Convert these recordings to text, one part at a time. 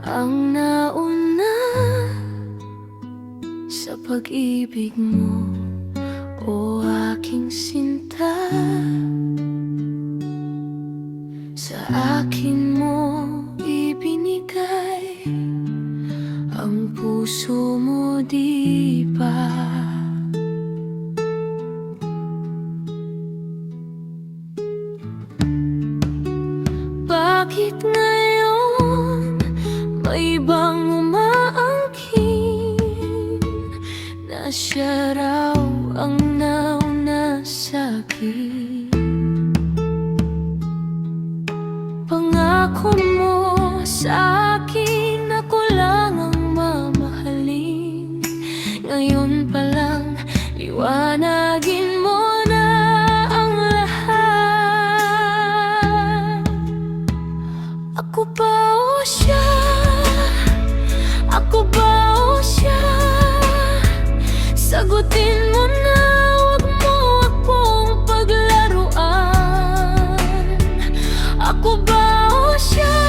ang nauna sa pag-ibig mo, o aking sinta. Sa akin mo ibinigay ang puso mo, di ba? Bakit ngayon may ibang umaangkin na siya raw ang nauna sa'kin? Pangako mo sa akin, ako lang ang mamahalin. Ngayon pa lang, liwanagin mo na ang lahat. Ako ba o siya? Ako ba o siya? Sagutin mo na, wag mo akong paglaruan. Ako ba o siya?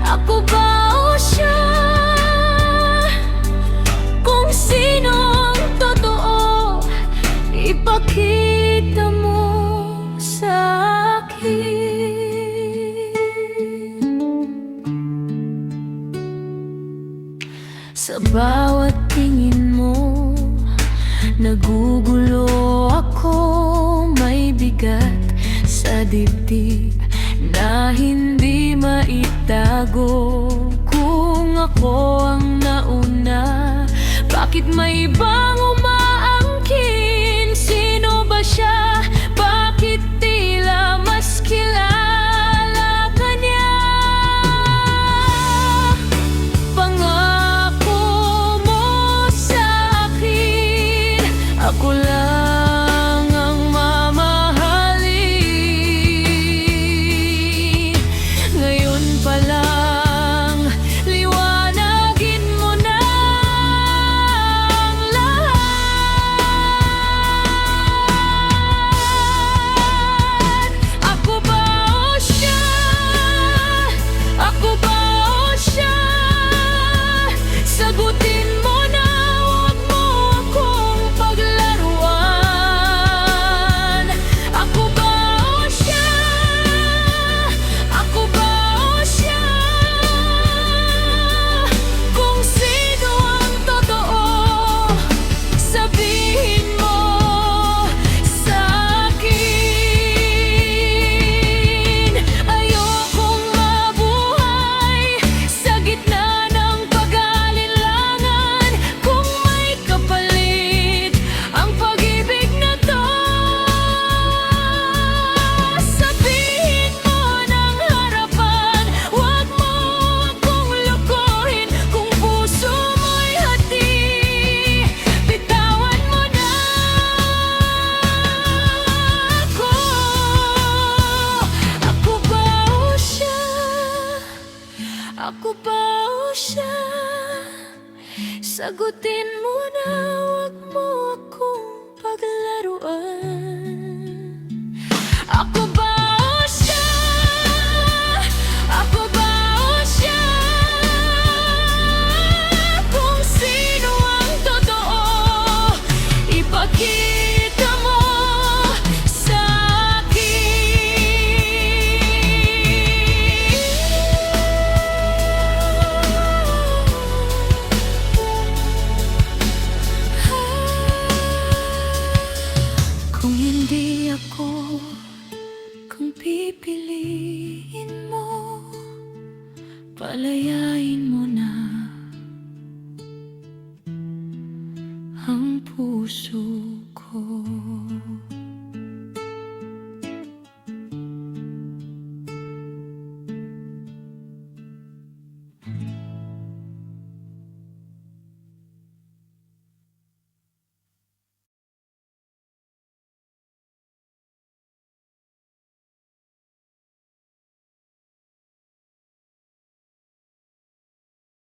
Ako ba o siya? Kung sino ang totoo, ipakita mo sa akin. Sa bawat tingin mo, nagugulo ako. May bigat sa dibdib na hindi maitago. Kung ako ang nauna, bakit may ibang umaangkin? Sino ba siya? Bakit tila mas kilala ka niya? Pangako mo sa akin, ako lang ang mamahalin. Ngayon pa lang, liwanagin mo na ang lahat. Ako ba o siya? Ako ba o siya? Sagutin mo na, wag mo akong paglaruan. Ako ba o siya? Ako ba o siya? Kung sino ang totoo, sabihin mo sa akin. Ayokong mabuhay sa gitna ng pag-aalinlangan. Kung may kapalit ang pag-ibig na to, sabihin mo ng harapan. Huwag mo akong lokohin. Kung puso mo'y hati, bitawan mo na ako. Ako ba o siya? Ako ba o siya? Sagutin mo na, wag mo akong paglaruan. Ako ba o siya? Ako ba o siya? Kung sino ang totoo, ipakita mo sa akin. Kung hindi ako kung pipiliin mo, palayain mo na ang puso.